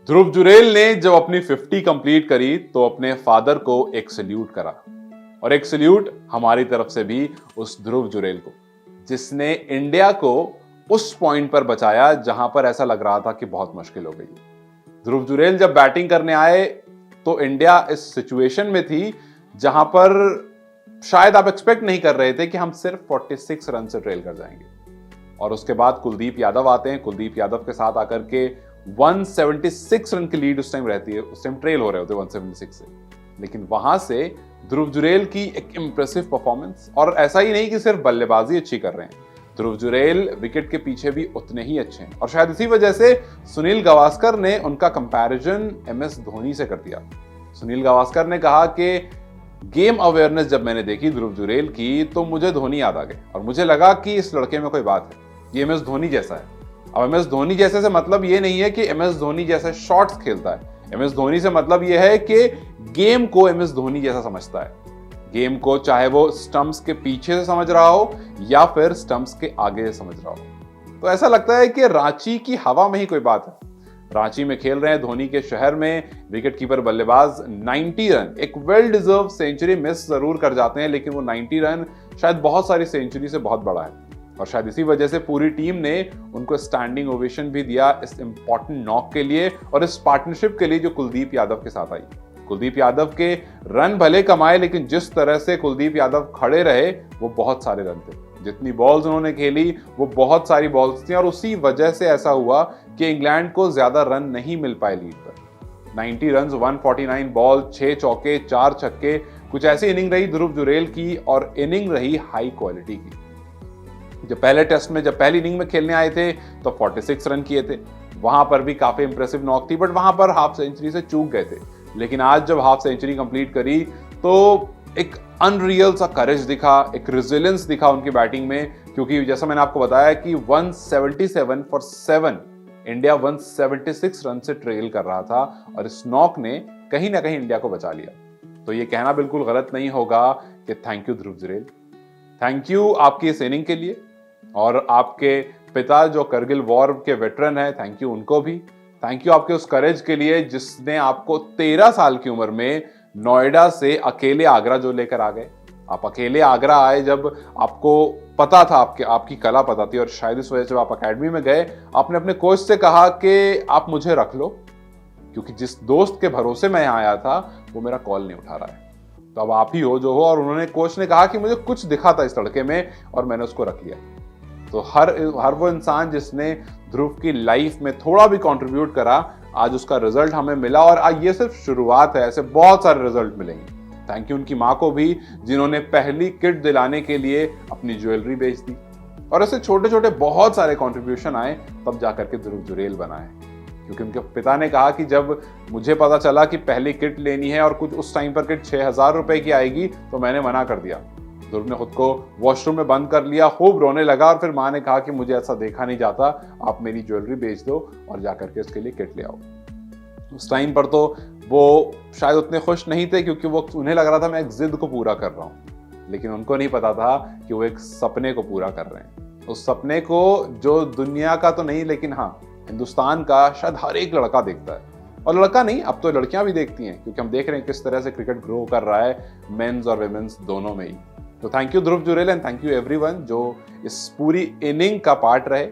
ध्रुव जुरेल ने जब अपनी 50 कंप्लीट करी तो अपने फादर को एक सल्यूट करा, और एक सल्यूट हमारी तरफ से भी उस ध्रुव जुरेल को, जिसने इंडिया को उस पॉइंट पर बचाया जहां पर ऐसा लग रहा था कि बहुत मुश्किल हो गई। ध्रुव जुरेल जब बैटिंग करने आए तो इंडिया इस सिचुएशन में थी जहां पर शायद आप एक्सपेक्ट नहीं कर रहे थे कि हम सिर्फ 46 रन से ट्रेल कर जाएंगे। और उसके बाद कुलदीप यादव आते हैं। कुलदीप यादव के साथ आकर के 176 रन की लीड उस टाइम रहती है, उस टाइम ट्रेल हो रहे होते 176 से, लेकिन वहां से ध्रुव जुरेल की एक इंप्रेसिव परफॉर्मेंस। और ऐसा ही नहीं कि सिर्फ बल्लेबाजी अच्छी कर रहे हैं, ध्रुव जुरेल विकेट के पीछे भी उतने ही अच्छे हैं। और शायद इसी वजह से सुनील गावस्कर ने उनका कंपैरिजन MS धोनी से कर दिया। सुनील गावस्कर ने कहा कि गेम अवेयरनेस जब मैंने देखी ध्रुव जुरेल की तो मुझे धोनी याद आ गए और मुझे लगा कि इस लड़के में कोई बात है, ये MS धोनी जैसा है। अब MS धोनी जैसे से मतलब ये नहीं है कि MS धोनी जैसे शॉट्स खेलता है। MS धोनी से मतलब ये है कि गेम को MS धोनी जैसा समझता है। गेम को चाहे वो स्टंप्स के पीछे से समझ रहा हो या फिर स्टंप्स के आगे से समझ रहा हो। तो ऐसा लगता है कि रांची की हवा में ही कोई बात है। रांची में खेल रहे हैं, धोनी के शहर में विकेटकीपर बल्लेबाज 90 रन, एक वेल डिजर्व सेंचुरी मिस जरूर कर जाते हैं, लेकिन वो 90 रन शायद बहुत सारी सेंचुरी से बहुत बड़ा है। और शायद इसी वजह से पूरी टीम ने उनको स्टैंडिंग ओवेशन भी दिया इस इंपॉर्टेंट नॉक के लिए और इस पार्टनरशिप के लिए जो कुलदीप यादव के साथ आई। कुलदीप यादव के रन भले कमाए, लेकिन जिस तरह से कुलदीप यादव खड़े रहे वो बहुत सारे रन थे। जितनी बॉल्स उन्होंने खेली वो बहुत सारी बॉल्स थी, और उसी वजह से ऐसा हुआ कि इंग्लैंड को ज्यादा रन नहीं मिल पाए लीड पर। 90 रन, 149 बॉल, 6 चौके, 4 छक्के, कुछ ऐसी इनिंग रही ध्रुव जुरेल की, और इनिंग रही हाई क्वालिटी की। जब पहले टेस्ट में जब पहली इनिंग में खेलने आए थे तो 46 रन किए थे, वहां पर भी काफी इंप्रेसिव नॉक थी, बट वहां पर हाफ सेंचुरी से चूक गए थे। लेकिन आज जब हाफ सेंचुरी कंप्लीट करी तो एक अनरियल सा करेज दिखा, एक रेजिलियंस दिखा उनकी बैटिंग में, क्योंकि जैसा मैंने आपको बताया कि 177 फॉर 7 इंडिया 176 रन से ट्रेल कर रहा था, और इस नॉक ने कहीं ना कहीं इंडिया को बचा लिया। तो ये कहना बिल्कुल गलत नहीं होगा कि thank you Dhruv Jurel, thank you आपकी इस इनिंग के लिए, और आपके पिता जो करगिल वॉर के वेटरन है, थैंक यू उनको भी। थैंक यू आपके उस करेज के लिए जिसने आपको 13 साल की उम्र में नोएडा से अकेले आगरा जो लेकर आ गए। आप अकेले आगरा आए जब आपको पता था, आपकी कला पता थी, और शायद इस वजह से आप अकेडमी में गए, आपने अपने कोच से कहा कि आप मुझे रख लो, क्योंकि जिस दोस्त के भरोसे मैं यहाँ आया था वो मेरा कॉल नहीं उठा रहा है, तो अब आप ही हो जो हो। और उन्होंने, कोच ने कहा कि मुझे कुछ दिखा था इस लड़के में और मैंने उसको रख लिया। तो हर वो इंसान जिसने ध्रुव की लाइफ में थोड़ा भी कंट्रीब्यूट करा, आज उसका रिजल्ट हमें मिला, और आज ये सिर्फ शुरुआत है, ऐसे बहुत सारे रिजल्ट मिलेंगे। थैंक यू उनकी माँ को भी, जिन्होंने पहली किट दिलाने के लिए अपनी ज्वेलरी बेच दी, और ऐसे छोटे छोटे बहुत सारे कंट्रीब्यूशन आए, तब जाकर के ध्रुव जुरेल बना है। क्योंकि उनके पिता ने कहा कि जब मुझे पता चला कि पहली किट लेनी है और कुछ उस टाइम पर किट 6,000 रुपए की आएगी तो मैंने मना कर दिया। ध्रुव ने खुद को वॉशरूम में बंद कर लिया, खूब रोने लगा, और फिर माँ ने कहा कि मुझे ऐसा देखा नहीं जाता, आप मेरी ज्वेलरी बेच दो और जाकर के इसके लिए किट ले आओ। उस टाइम पर तो वो शायद उतने खुश नहीं थे, क्योंकि वो उन्हें लग रहा था मैं एक जिद को पूरा कर रहा हूँ, लेकिन उनको नहीं पता था कि वो एक सपने को पूरा कर रहे हैं। उस सपने को जो दुनिया का तो नहीं, लेकिन हाँ हिंदुस्तान का शायद हर एक लड़का देखता है, और लड़का नहीं, अब तो लड़कियां भी देखती हैं, क्योंकि हम देख रहे हैं किस तरह से क्रिकेट ग्रो कर रहा है मेंस और विमेंस दोनों में ही। तो thank you Dhruv Jurel and thank you everyone जो इस पूरी इनिंग का पार्ट रहे,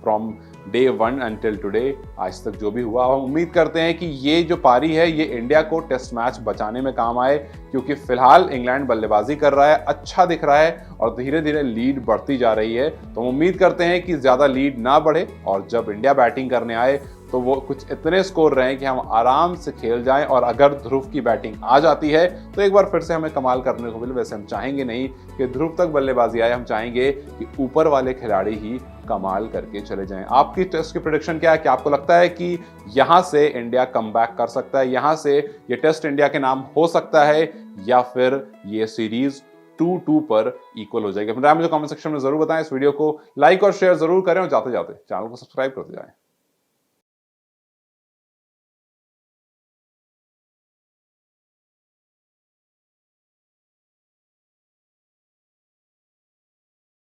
फ्रॉम डे 1 अंटिल टुडे, आज तक जो भी हुआ। हम उम्मीद करते हैं कि ये जो पारी है ये इंडिया को टेस्ट मैच बचाने में काम आए, क्योंकि फिलहाल इंग्लैंड बल्लेबाजी कर रहा है, अच्छा दिख रहा है, और धीरे धीरे लीड बढ़ती जा रही है। तो हम उम्मीद करते हैं कि ज्यादा लीड ना बढ़े, और जब इंडिया बैटिंग करने आए तो वो कुछ इतने स्कोर रहे कि हम आराम से खेल जाएं, और अगर ध्रुव की बैटिंग आ जाती है तो एक बार फिर से हमें कमाल करने को मिले। वैसे हम चाहेंगे नहीं कि ध्रुव तक बल्लेबाजी आए, हम चाहेंगे कि ऊपर वाले खिलाड़ी ही कमाल करके चले जाएं। आपकी टेस्ट की प्रेडिक्शन क्या है? क्या आपको लगता है कि यहां से इंडिया कमबैक कर सकता है, यहां से ये टेस्ट इंडिया के नाम हो सकता है, या फिर ये सीरीज 2-2 पर इक्वल हो जाएगी? अपनी राय मुझे कमेंट सेक्शन में जरूर बताएं। इस वीडियो को लाइक और शेयर जरूर करें, और जाते जाते चैनल को सब्सक्राइब करते जाएं।